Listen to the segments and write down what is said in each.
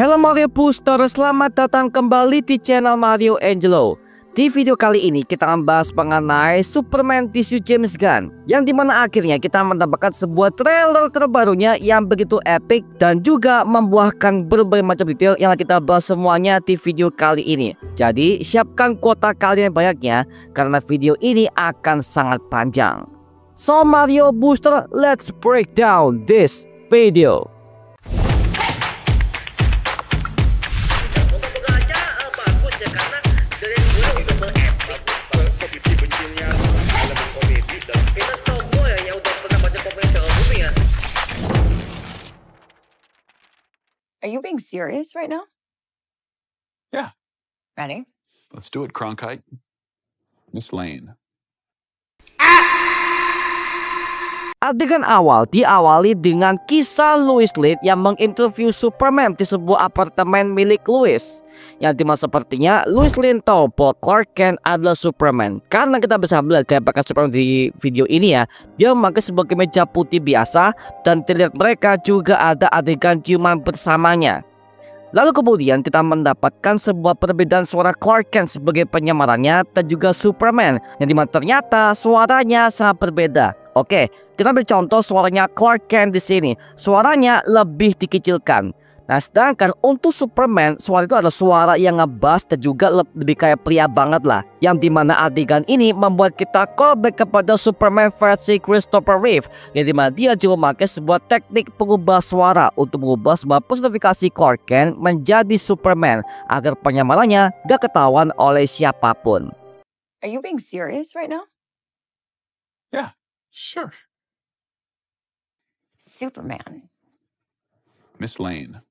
Halo Mario Booster, selamat datang kembali di channel Mario Angelo. Di video kali ini kita akan bahas mengenai Superman tisu James Gunn, yang dimana akhirnya kita mendapatkan sebuah trailer terbarunya yang begitu epic dan juga membuahkan berbagai macam detail yang kita bahas semuanya di video kali ini. Jadi siapkan kuota kalian banyaknya karena video ini akan sangat panjang. So Mario Booster, let's break down this video. Are you being serious right now? Yeah. Ready? Let's do it, Cronkite. Miss Lane. Adegan awal diawali dengan kisah Lois Lane yang menginterview Superman di sebuah apartemen milik Lois. Yang dimana sepertinya Lois Lane tahu bahwa Clark Kent adalah Superman. Karena kita bisa melihat gaya pakaian Superman di video ini ya, dia memakai sebagai meja putih biasa dan terlihat mereka juga ada adegan ciuman bersamanya. Lalu kemudian kita mendapatkan sebuah perbedaan suara Clark Kent sebagai penyamarannya dan juga Superman, yang dimana ternyata suaranya sangat berbeda. Oke, kita ambil contoh suaranya Clark Kent di sini. Suaranya lebih dikecilkan. Nah, sedangkan untuk Superman, suara itu adalah suara yang ngebass dan juga lebih kayak pria banget lah. Yang dimana adegan ini membuat kita callback kepada Superman versi Christopher Reeve, yang dimana dia juga memakai sebuah teknik pengubah suara untuk mengubah sebuah personifikasi Clark Kent menjadi Superman agar penyamarannya gak ketahuan oleh siapapun. Are you being serious right now? Yeah, sure. Superman. Miss Lane.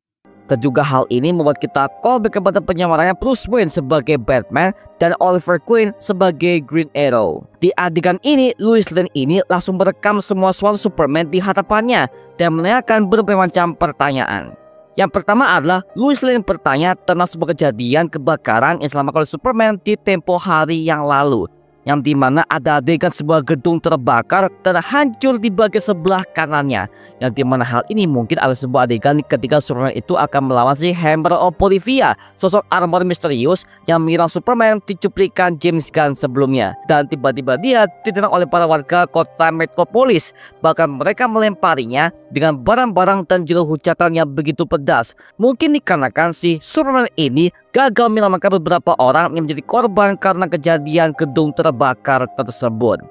Dan juga hal ini membuat kita callback kepada penyamarannya Bruce Wayne sebagai Batman dan Oliver Queen sebagai Green Arrow. Di adegan ini, Lois Lane ini langsung merekam semua suara Superman di hadapannya dan menanyakan berbagai macam pertanyaan. Yang pertama adalah Lois Lane bertanya tentang sebuah kejadian kebakaran yang selama oleh Superman di tempo hari yang lalu, yang dimana ada adegan sebuah gedung terbakar dan hancur di bagian sebelah kanannya, yang dimana hal ini mungkin adalah sebuah adegan ketika Superman itu akan melawan si Hammer of Bolivia, sosok armor misterius yang menyerang Superman di cuplikan James Gunn sebelumnya. Dan tiba-tiba dia ditendang oleh para warga kota Metropolis, bahkan mereka melemparinya dengan barang-barang dan juga hujatan yang begitu pedas. Mungkin dikarenakan si Superman ini gagal menyelamatkan beberapa orang yang menjadi korban karena kejadian gedung terbakar tersebut.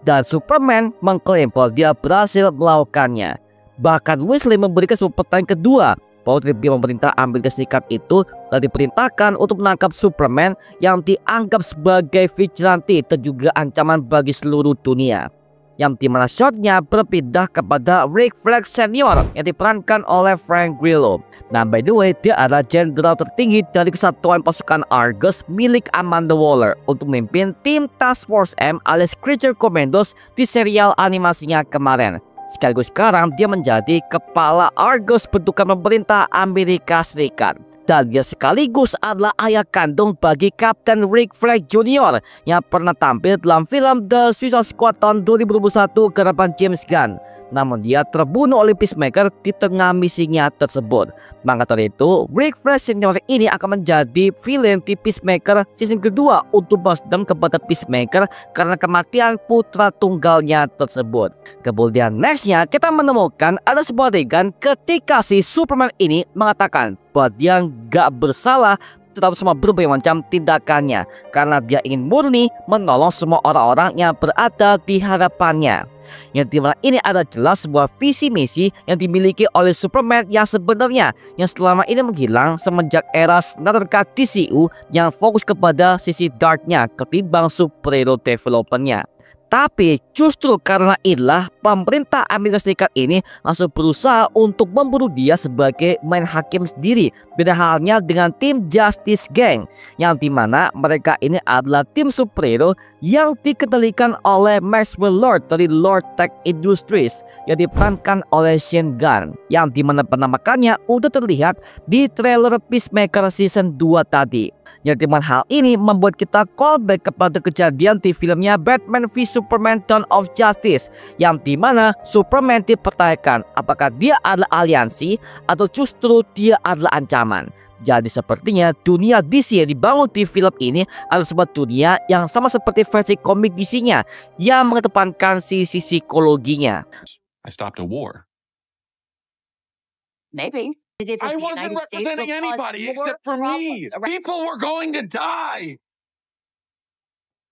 Dan Superman mengklaim bahwa dia berhasil melakukannya. Bahkan Lois Lane memberikan sebuah pertanyaan kedua, bahwa pihak pemerintah Amerika Serikat itu telah diperintahkan untuk menangkap Superman yang dianggap sebagai vigilante dan juga ancaman bagi seluruh dunia. Yang dimana shotnya berpindah kepada Rick Flag Senior yang diperankan oleh Frank Grillo. Nah, by the way, dia adalah jenderal tertinggi dari kesatuan pasukan Argus milik Amanda Waller untuk memimpin tim Task Force M alias Creature Commandos di serial animasinya kemarin. Sekaligus sekarang dia menjadi kepala Argus bentukan pemerintah Amerika Serikat. Dan dia sekaligus adalah ayah kandung bagi Kapten Rick Flag Jr. yang pernah tampil dalam film The Suicide Squad tahun 2021 garapan James Gunn. Namun dia terbunuh oleh Peacemaker di tengah misinya tersebut. Maka dari itu, Rick Flag Senior ini akan menjadi villain di Peacemaker season kedua untuk balas dendam kepada Peacemaker karena kematian putra tunggalnya tersebut. Kemudian nextnya kita menemukan ada sebuah adegan ketika si Superman ini mengatakan bahwa dia gak bersalah terhadap semua berbagai macam tindakannya karena dia ingin murni menolong semua orang-orang yang berada di hadapannya. Yang dimana ini ada jelas sebuah visi misi yang dimiliki oleh Superman yang sebenarnya yang selama ini menghilang semenjak era Snyder Cut DCU yang fokus kepada sisi darknya ketimbang superhero developmentnya. Tapi justru karena inilah pemerintah Amerika Serikat ini langsung berusaha untuk membunuh dia sebagai main hakim sendiri. Beda halnya dengan tim Justice Gang, yang dimana mereka ini adalah tim superhero yang dikendalikan oleh Maxwell Lord dari Lord Tech Industries yang diperankan oleh Shane Gunn, yang dimana penampakannya udah terlihat di trailer Peacemaker season 2 tadi. Yang dimana hal ini membuat kita callback kepada kejadian di filmnya Batman v Superman Dawn of Justice, yang dimana Superman dipertanyakan apakah dia adalah aliansi atau justru dia adalah ancaman. Jadi sepertinya dunia DC yang dibangun di film ini adalah sebuah dunia yang sama seperti versi komik DC-nya yang mengedepankan sisi psikologinya. I stopped a war. Maybe. I wasn't representing anybody except for me. People were going to die.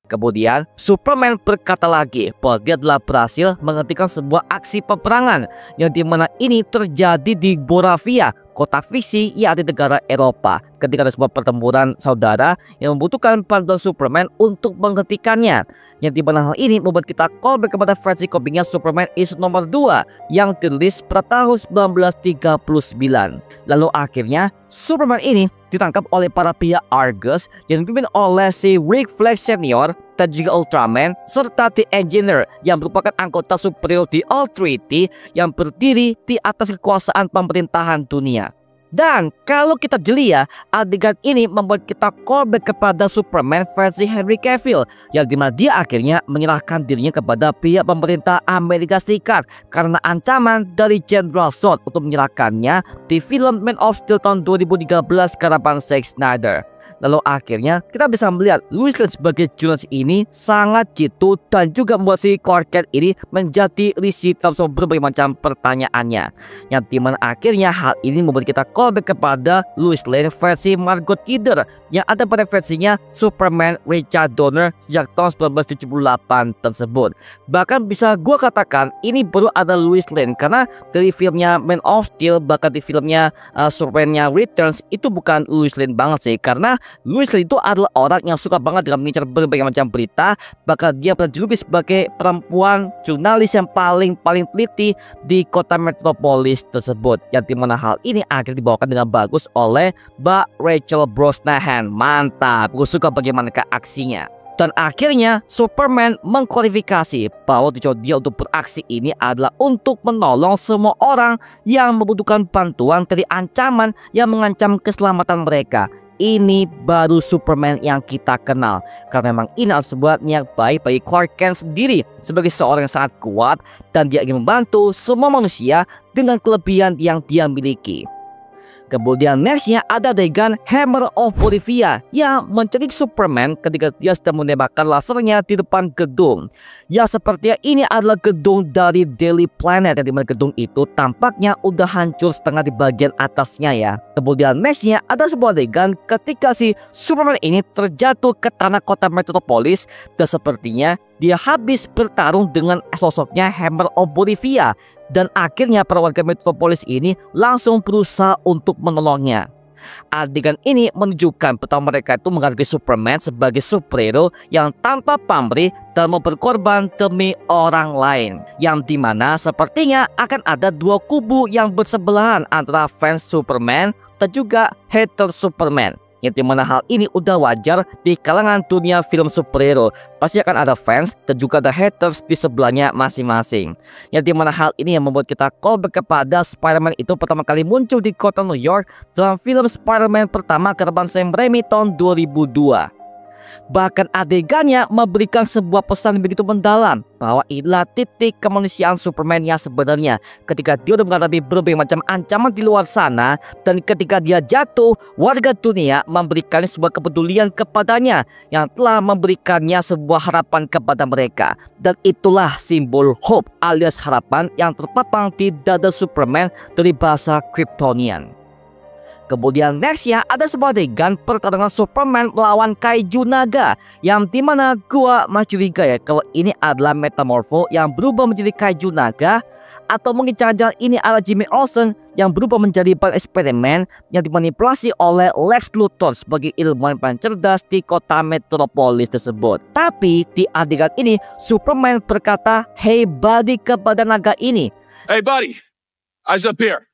Kemudian Superman berkata lagi bahwa dia telah berhasil menghentikan sebuah aksi peperangan yang dimana ini terjadi di Boravia, kota fiksi yang ada di negara Eropa, ketika ada sebuah pertempuran saudara yang membutuhkan bantuan Superman untuk menghentikannya. Yang dimana hal ini membuat kita callback kepada versi komiknya Superman issue nomor 2 yang dirilis pada tahun 1939. Lalu akhirnya Superman ini ditangkap oleh para pihak Argus yang dipimpin oleh si Rick Flag Senior dan juga Ultraman serta The Engineer yang merupakan anggota superior di All-Treaty yang berdiri di atas kekuasaan pemerintahan dunia. Dan kalau kita jeli ya, adegan ini membuat kita callback kepada Superman versi Henry Cavill yang dimana dia akhirnya menyerahkan dirinya kepada pihak pemerintah Amerika Serikat karena ancaman dari General Zod untuk menyerahkannya di film Man of Steel tahun 2013 karangan Zack Snyder. Lalu akhirnya kita bisa melihat Lois Lane sebagai Jonas ini sangat jitu dan juga membuat si Clark Kent ini menjadi risih dalam berbagai macam pertanyaannya. Yang dimana akhirnya hal ini membuat kita callback kepada Lois Lane versi Margot Kidder yang ada pada versinya Superman Richard Donner sejak tahun 1978 tersebut. Bahkan bisa gua katakan ini baru ada Lois Lane karena dari filmnya Man of Steel bahkan di filmnya Superman Returns itu bukan Lois Lane banget sih, karena Lois Lane itu adalah orang yang suka banget dalam mengincar berbagai macam berita. Bahkan dia pernah dijuluki sebagai perempuan jurnalis yang paling teliti di kota metropolis tersebut. Yang dimana hal ini akhirnya dibawakan dengan bagus oleh Mbak Rachel Brosnahan. Mantap, gue suka bagaimana aksinya. Dan akhirnya Superman mengklarifikasi bahwa tujuan dia untuk beraksi ini adalah untuk menolong semua orang yang membutuhkan bantuan dari ancaman yang mengancam keselamatan mereka. Ini baru Superman yang kita kenal, karena memang ini adalah sebuah niat baik bagi Clark Kent sendiri sebagai seorang yang sangat kuat dan dia ingin membantu semua manusia dengan kelebihan yang dia miliki. Kemudian nextnya ada adegan Hammer of Bolivia yang mencelik Superman ketika dia sedang menembakkan lasernya di depan gedung. Ya sepertinya ini adalah gedung dari Daily Planet yang dimana gedung itu tampaknya udah hancur setengah di bagian atasnya ya. Kemudian nextnya ada sebuah adegan ketika si Superman ini terjatuh ke tanah kota metropolis dan sepertinya dia habis bertarung dengan sosoknya Hammer of Bolivia. Dan akhirnya para warga metropolis ini langsung berusaha untuk menolongnya. Adegan ini menunjukkan betapa mereka itu menghargai Superman sebagai superhero yang tanpa pamrih dan mau berkorban demi orang lain. Yang dimana sepertinya akan ada dua kubu yang bersebelahan antara fans Superman dan juga hater Superman. Yang dimana hal ini udah wajar di kalangan dunia film superhero. Pasti akan ada fans dan juga ada haters di sebelahnya masing-masing. Yang dimana hal ini yang membuat kita callback kepada Spider-Man itu pertama kali muncul di kota New York dalam film Spider-Man pertama karangan Sam Raimi tahun 2002. Bahkan adegannya memberikan sebuah pesan begitu mendalam bahwa inilah titik kemanusiaan Superman yang sebenarnya ketika dia sudah menghadapi berbagai macam ancaman di luar sana, dan ketika dia jatuh, warga dunia memberikannya sebuah kepedulian kepadanya yang telah memberikannya sebuah harapan kepada mereka. Dan itulah simbol hope alias harapan yang terpapang di dada Superman dari bahasa Kryptonian. Kemudian nextnya ada sebuah adegan pertarungan Superman melawan kaiju naga, yang dimana gua masih curiga ya kalau ini adalah Metamorpho yang berubah menjadi kaiju naga, atau mungkin jangan-jangan ini adalah Jimmy Olsen yang berubah menjadi bahan eksperimen yang dimanipulasi oleh Lex Luthor sebagai ilmuwan paling cerdas di kota metropolis tersebut. Tapi di adegan ini Superman berkata "Hey buddy" kepada naga ini. Hey buddy, eyes up here.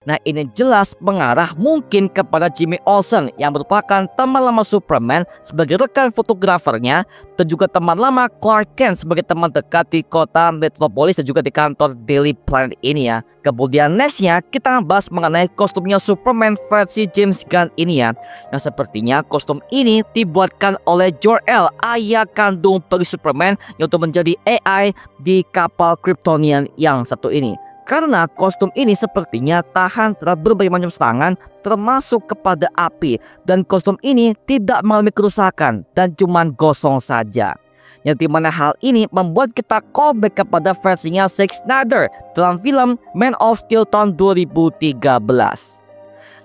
Nah, ini jelas mengarah mungkin kepada Jimmy Olsen yang merupakan teman lama Superman sebagai rekan fotografernya dan juga teman lama Clark Kent sebagai teman dekat di kota Metropolis dan juga di kantor Daily Planet ini ya. Kemudian nextnya kita bahas mengenai kostumnya Superman versi James Gunn ini ya. Yang sepertinya kostum ini dibuatkan oleh Jor-El, ayah kandung bagi Superman yang untuk menjadi AI di kapal Kryptonian yang satu ini. Karena kostum ini sepertinya tahan terhadap berbagai macam serangan termasuk kepada api. Dan kostum ini tidak mengalami kerusakan dan cuman gosong saja. Yang dimana hal ini membuat kita callback kepada versinya Zack Snyder dalam film Man of Steel tahun 2013.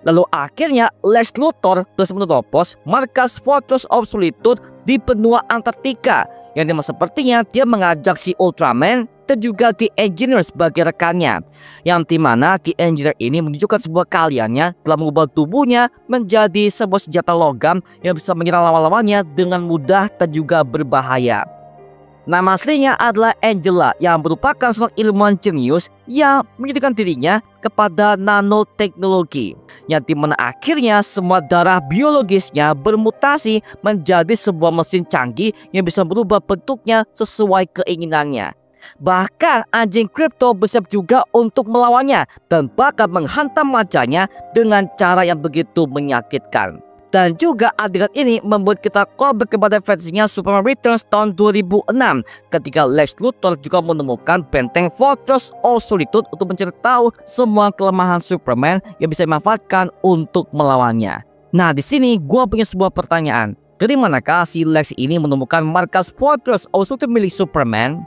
Lalu akhirnya Lex Luthor terus menerobos markas Fortress of Solitude di benua Antartika. Yang dimana sepertinya dia mengajak si Ultraman dan juga The Engineer sebagai rekannya. Yang dimana The Engineer ini menunjukkan sebuah keahliannya dalam mengubah tubuhnya menjadi sebuah senjata logam yang bisa menyerang lawan-lawannya dengan mudah dan juga berbahaya. Nama aslinya adalah Angela yang merupakan seorang ilmuwan jenius yang menjadikan dirinya kepada nanoteknologi. Yang dimana akhirnya semua darah biologisnya bermutasi menjadi sebuah mesin canggih yang bisa berubah bentuknya sesuai keinginannya. Bahkan anjing kripto bersiap juga untuk melawannya dan bahkan menghantam wajahnya dengan cara yang begitu menyakitkan. Dan juga adegan ini membuat kita callback kepada versinya Superman Returns tahun 2006 ketika Lex Luthor juga menemukan benteng Fortress of Solitude untuk mencari tahu semua kelemahan Superman yang bisa dimanfaatkan untuk melawannya. Nah, di sini gua punya sebuah pertanyaan. Dari manakah si Lex ini menemukan markas Fortress of Solitude milik Superman?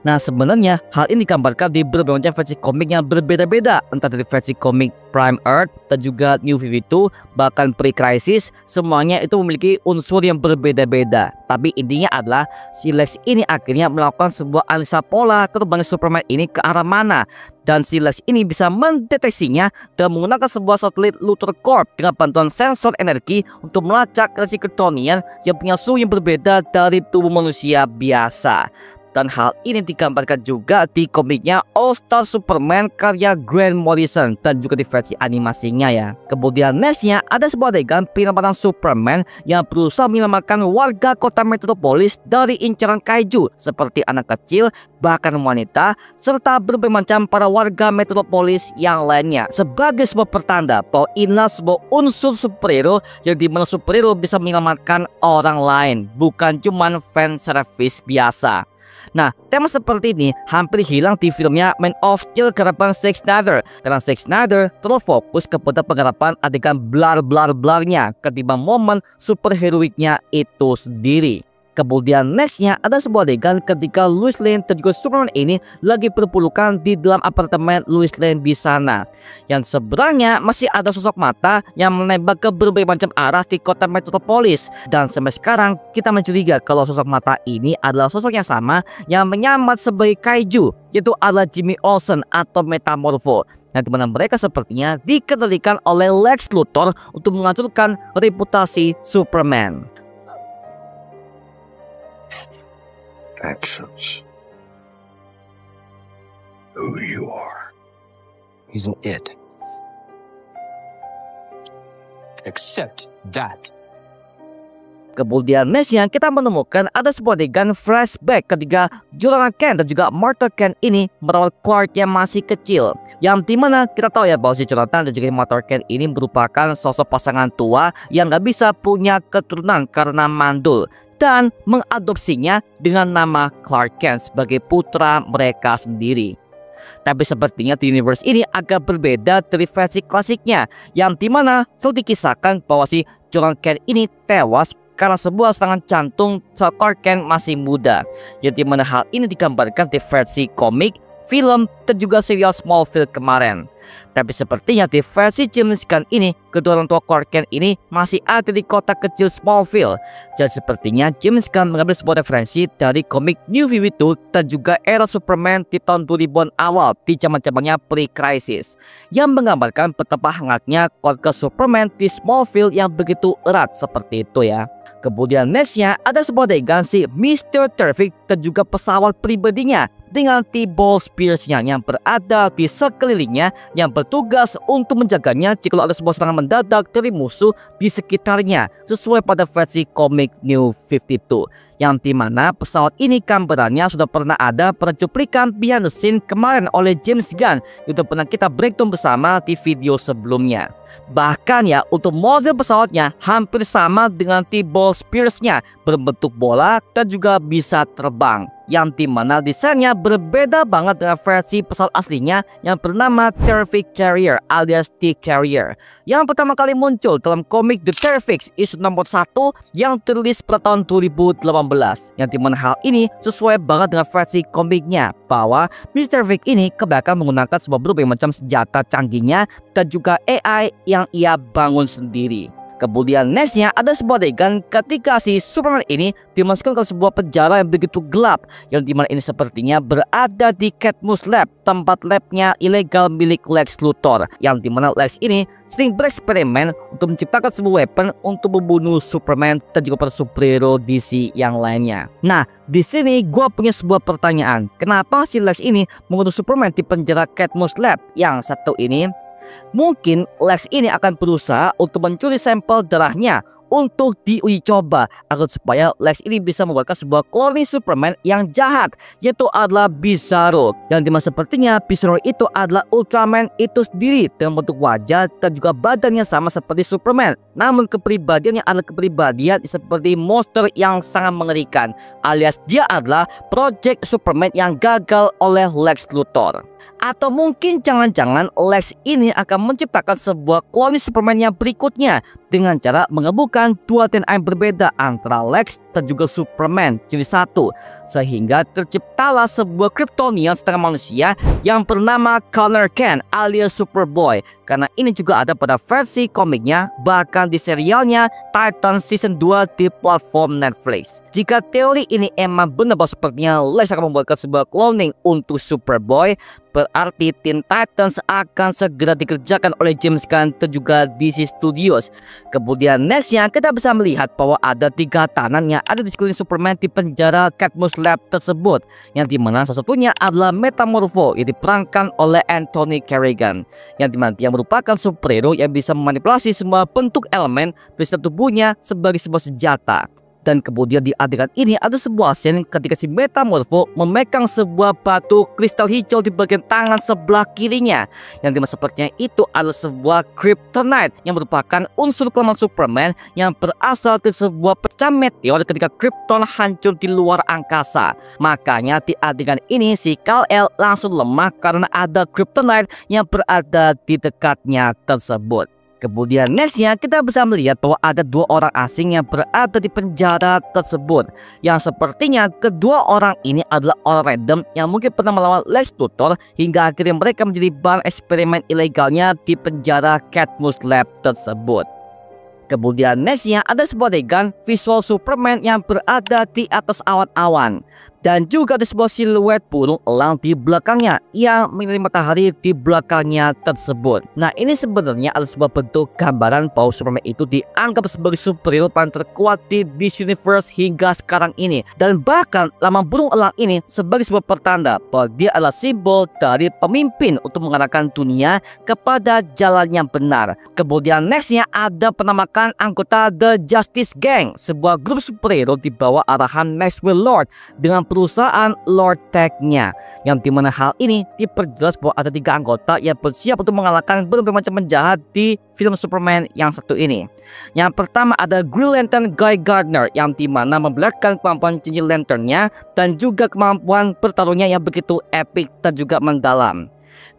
Nah, sebenarnya hal ini digambarkan di berbagai macam versi komik yang berbeda-beda, entah dari versi komik Prime Earth dan juga New 52, bahkan Pre-Crisis, semuanya itu memiliki unsur yang berbeda-beda. Tapi intinya adalah si Lex ini akhirnya melakukan sebuah analisa pola keterbang Superman ini ke arah mana. Dan si Lex ini bisa mendeteksinya dan menggunakan sebuah satelit Luthor Corp dengan bantuan sensor energi untuk melacak radiasi Kryptonian yang punya suhu yang berbeda dari tubuh manusia biasa. Dan hal ini digambarkan juga di komiknya All Star Superman karya Grant Morrison dan juga di versi animasinya ya. Kemudian nextnya ada sebuah adegan penyelamatan Superman yang berusaha menyelamatkan warga kota Metropolis dari incaran kaiju seperti anak kecil, bahkan wanita, serta berbagai macam para warga Metropolis yang lainnya. Sebagai sebuah pertanda bahwa inilah sebuah unsur superhero yang dimana superhero bisa menyelamatkan orang lain, bukan cuman fan service biasa. Nah, tema seperti ini hampir hilang di filmnya Man of Steel garapan Zack Snyder, karena Zack Snyder terlalu fokus kepada penggarapan adegan blar-blar-blarnya ketimbang momen superheroiknya itu sendiri. Kemudian nextnya ada sebuah adegan ketika Lois Lane dan juga Superman ini lagi berpelukan di dalam apartemen Lois Lane di sana. Yang seberangnya masih ada sosok mata yang menembak ke berbagai macam arah di kota Metropolis. Dan sampai sekarang kita mencuriga kalau sosok mata ini adalah sosok yang sama yang menyamar sebagai kaiju, yaitu adalah Jimmy Olsen atau Metamorpho. Yang dimana mereka sepertinya dikendalikan oleh Lex Luthor untuk menghancurkan reputasi Superman. Actions. Who you are. He's an it. Accept that. Kemudian nextnya kita menemukan ada sebuah adegan flashback ketika Jonathan Kent dan juga Martha Kent ini merawat Clark yang masih kecil. Yang dimana kita tahu ya bahwa si Jonathan dan juga Martha Kent ini merupakan sosok pasangan tua yang gak bisa punya keturunan karena mandul, dan mengadopsinya dengan nama Clark Kent sebagai putra mereka sendiri. Tapi sepertinya di universe ini agak berbeda dari versi klasiknya, yang dimana selalu dikisahkan bahwa si Jonathan Kent ini tewas karena sebuah serangan jantung saat Clark Kent masih muda. Yang dimana hal ini digambarkan di versi komik, film, dan juga serial Smallville kemarin. Tapi sepertinya di versi James Gunn ini, kedua orang tua Clark Kent ini masih ada di kota kecil Smallville. Jadi sepertinya James Gunn mengambil sebuah referensi dari komik New 52 dan juga era Superman di tahun 2000-an awal di zaman-zamannya Pre-Crisis, yang menggambarkan betapa hangatnya keluarga Superman di Smallville yang begitu erat seperti itu ya. Kemudian nextnya ada sebuah adegan si Mr. Terrific dan juga pesawat pribadinya dengan T-Ball Spears yang berada di sekelilingnya yang bertugas untuk menjaganya jika ada sebuah serangan mendadak dari musuh di sekitarnya sesuai pada versi komik New 52, yang dimana pesawat ini gambarannya sudah pernah ada pada cuplikan behind the scene kemarin oleh James Gunn yang sudah pernah kita breakdown bersama di video sebelumnya. Bahkan ya, untuk model pesawatnya hampir sama dengan T-ball Spears-nya, berbentuk bola dan juga bisa terbang, yang dimana desainnya berbeda banget dengan versi pesawat aslinya yang bernama Terrific Carrier alias T-Carrier yang pertama kali muncul dalam komik The Terrifics issue nomor 1 yang dirilis pada tahun 2018, yang dimana hal ini sesuai banget dengan versi komiknya bahwa Mr. Terrific ini kebanyakan menggunakan sebuah berbagai macam senjata canggihnya dan juga AI yang ia bangun sendiri. Kemudian nextnya ada sebuah adegan ketika si Superman ini dimasukkan ke sebuah penjara yang begitu gelap, yang dimana ini sepertinya berada di Cadmus Lab, tempat labnya ilegal milik Lex Luthor, yang dimana Lex ini sering bereksperimen untuk menciptakan sebuah weapon untuk membunuh Superman dan juga para superhero DC yang lainnya. Nah, di sini gua punya sebuah pertanyaan, kenapa si Lex ini membunuh Superman di penjara Cadmus Lab? Yang satu ini, mungkin Lex ini akan berusaha untuk mencuri sampel darahnya untuk diuji coba agar supaya Lex ini bisa membuatkan sebuah cloning Superman yang jahat, yaitu adalah Bizarro, yang dimana sepertinya Bizarro itu adalah Ultraman itu sendiri dengan bentuk wajah dan juga badannya sama seperti Superman, namun kepribadiannya adalah kepribadian seperti monster yang sangat mengerikan, alias dia adalah Project Superman yang gagal oleh Lex Luthor. Atau mungkin jangan-jangan Lex ini akan menciptakan sebuah clone Superman yang berikutnya dengan cara menggabungkan dua DNA yang berbeda antara Lex dan juga Superman jadi satu, sehingga terciptalah sebuah Kryptonian setengah manusia yang bernama Connor Kent alias Superboy. Karena ini juga ada pada versi komiknya, bahkan di serialnya Titan Season 2 di platform Netflix. Jika teori ini emang benar bahwa sepertinya Lex akan membuatkan sebuah cloning untuk Superboy, berarti Teen Titans akan segera dikerjakan oleh James Gunn dan juga DC Studios. Kemudian nextnya kita bisa melihat bahwa ada 3 tahanan yang ada di sekeliling Superman di penjara Cadmus Lab tersebut, yang dimana salah satunya adalah Metamorpho yang diperankan oleh Anthony Carrigan, yang dimana dia merupakan superhero yang bisa memanipulasi semua bentuk elemen dari setiap tubuhnya sebagai sebuah senjata. Dan kemudian di adegan ini ada sebuah scene ketika si Metamorpho memegang sebuah batu kristal hijau di bagian tangan sebelah kirinya, yang dimana sepertinya itu adalah sebuah Kryptonite yang merupakan unsur kelemahan Superman yang berasal dari sebuah pecah meteor ketika Krypton hancur di luar angkasa. Makanya di adegan ini si Kal-El langsung lemah karena ada Kryptonite yang berada di dekatnya tersebut. Kemudian nextnya kita bisa melihat bahwa ada 2 orang asing yang berada di penjara tersebut, yang sepertinya kedua orang ini adalah orang random yang mungkin pernah melawan Lex Luthor hingga akhirnya mereka menjadi bahan eksperimen ilegalnya di penjara Cadmus Lab tersebut. Kemudian nextnya ada sebuah adegan visual Superman yang berada di atas awan-awan, dan juga ada sebuah siluet burung elang di belakangnya yang mengelilingi matahari di belakangnya tersebut. Nah, ini sebenarnya adalah sebuah bentuk gambaran bahwa Superman itu dianggap sebagai superhero paling terkuat di DC Universe hingga sekarang ini, dan bahkan lambang burung elang ini sebagai sebuah pertanda bahwa dia adalah simbol dari pemimpin untuk mengarahkan dunia kepada jalan yang benar. Kemudian nextnya ada penamakan anggota The Justice Gang, sebuah grup superhero di bawah arahan Maxwell Lord dengan perusahaan Lord Tech-nya, yang dimana hal ini diperjelas bahwa ada 3 anggota yang bersiap untuk mengalahkan berbagai macam penjahat di film Superman yang satu ini. Yang pertama ada Green Lantern Guy Gardner, yang dimana memperlihatkan kemampuan cincin lanternnya dan juga kemampuan bertarungnya yang begitu epic dan juga mendalam.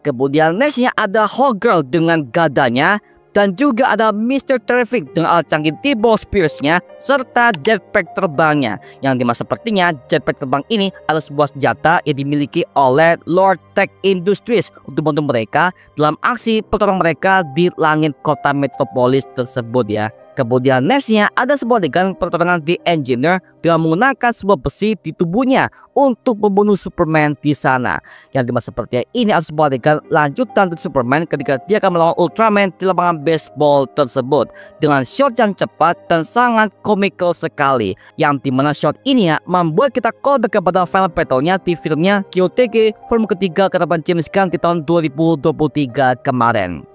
Kemudian nextnya ada Hawkgirl dengan gadanya, dan juga ada Mr. Terrific dengan alat canggih T-ball Spears-nya serta jetpack terbangnya, yang dimana sepertinya jetpack terbang ini adalah sebuah senjata yang dimiliki oleh Lord Tech Industries untuk membantu mereka dalam aksi pertarungan mereka di langit kota metropolis tersebut ya. Kemudian nextnya ada sebuah adegan pertarungan The Engineer dengan menggunakan sebuah besi di tubuhnya untuk membunuh Superman di sana. Yang dimana sepertinya ini adalah sebuah adegan lanjutan dari Superman ketika dia akan melawan Ultraman di lapangan baseball tersebut dengan shot yang cepat dan sangat komikal sekali. Yang dimana shot ini ya membuat kita callback kepada final battle-nya di filmnya QTG film ketiga karangan James Gunn di tahun 2023 kemarin.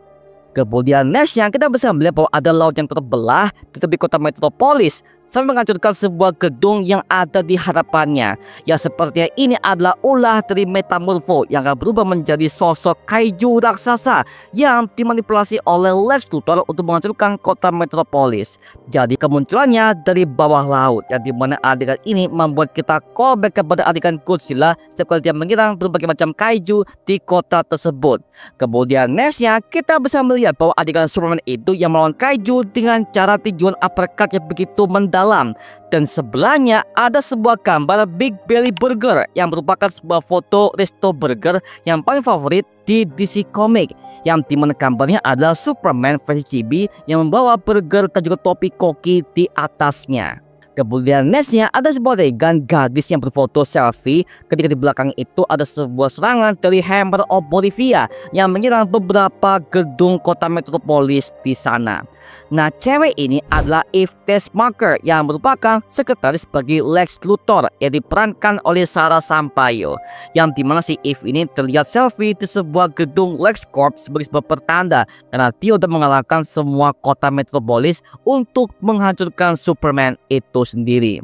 Kemudian nextnya kita bisa melihat bahwa ada laut yang terbelah di tepi kota Metropolis sampai menghancurkan sebuah gedung yang ada di hadapannya. Yang sepertinya ini adalah ulah dari Metamorpho yang akan berubah menjadi sosok kaiju raksasa yang dimanipulasi oleh Lex Luthor untuk menghancurkan kota Metropolis. Jadi kemunculannya dari bawah laut, yang dimana adegan ini membuat kita callback kepada adegan Godzilla setiap kali dia menyerang berbagai macam kaiju di kota tersebut. Kemudian nextnya kita bisa melihat bahwa adegan Superman itu yang melawan kaiju dengan cara tinjuan uppercut yang begitu mendalam, dan sebelahnya ada sebuah gambar Big Belly Burger yang merupakan sebuah foto Resto Burger yang paling favorit di DC Comics, yang dimana gambarnya adalah Superman versi chibi yang membawa burger dan juga topi koki di atasnya. Kemudian nextnya ada sebuah adegan gadis yang berfoto selfie ketika di belakang itu ada sebuah serangan dari Hammer of Bolivia yang menyerang beberapa gedung kota Metropolis di sana. Nah, cewek ini adalah Eve Teschmacher yang merupakan sekretaris bagi Lex Luthor yang diperankan oleh Sarah Sampaio, yang dimana si Eve ini terlihat selfie di sebuah gedung LexCorp sebagai sebuah pertanda karena dia sudah mengalahkan semua kota Metropolis untuk menghancurkan Superman itu sendiri.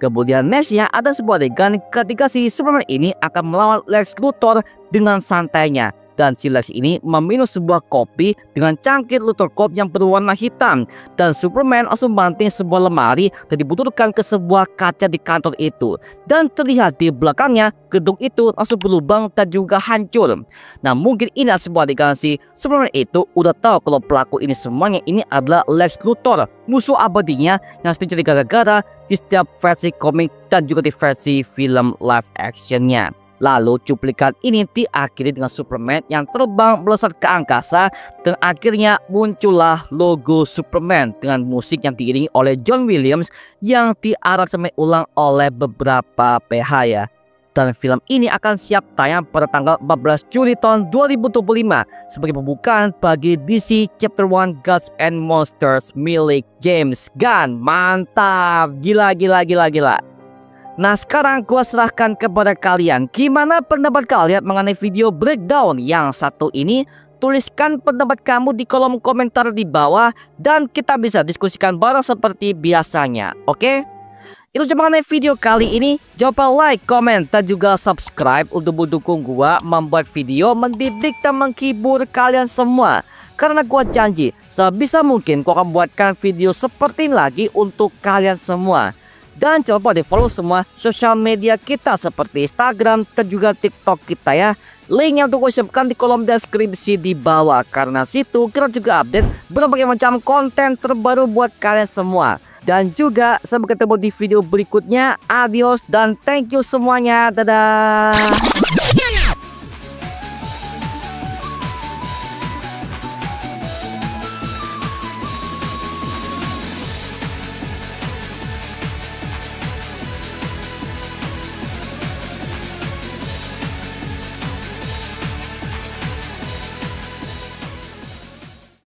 Kemudian nextnya ada sebuah adegan ketika si Superman ini akan melawan Lex Luthor dengan santainya. Dan si Lex ini meminum sebuah kopi dengan cangkir Luthor Cup yang berwarna hitam. Dan Superman langsung banting sebuah lemari dan dibutuhkan ke sebuah kaca di kantor itu. Dan terlihat di belakangnya gedung itu langsung berlubang dan juga hancur. Nah, mungkin ini adalah sebuah adegan si Superman itu udah tahu kalau pelaku ini semuanya ini adalah Lex Luthor, musuh abadinya yang sering jadi gara-gara di setiap versi komik dan juga di versi film live actionnya. Lalu cuplikan ini diakhiri dengan Superman yang terbang melesat ke angkasa, dan akhirnya muncullah logo Superman dengan musik yang diiringi oleh John Williams yang diaransemen ulang oleh beberapa PH ya. Dan film ini akan siap tayang pada tanggal 14 Juli tahun 2025 sebagai pembukaan bagi DC Chapter 1 Gods and Monsters milik James Gunn. Mantap, gila. Nah, sekarang gua serahkan kepada kalian. Gimana pendapat kalian mengenai video breakdown yang satu ini? Tuliskan pendapat kamu di kolom komentar di bawah dan kita bisa diskusikan bareng seperti biasanya. Oke? Itu cuma mengenai video kali ini. Jangan lupa like, komen, dan juga subscribe untuk mendukung gua membuat video mendidik dan menghibur kalian semua. Karena gua janji sebisa mungkin gua akan buatkan video seperti ini lagi untuk kalian semua. Dan jangan lupa di follow semua sosial media kita seperti Instagram dan juga TikTok kita ya. Linknya untuk gue siapkan di kolom deskripsi di bawah. Karena situ kita juga update berbagai macam konten terbaru buat kalian semua. Dan juga sampai ketemu di video berikutnya. Adios dan thank you semuanya. Dadah.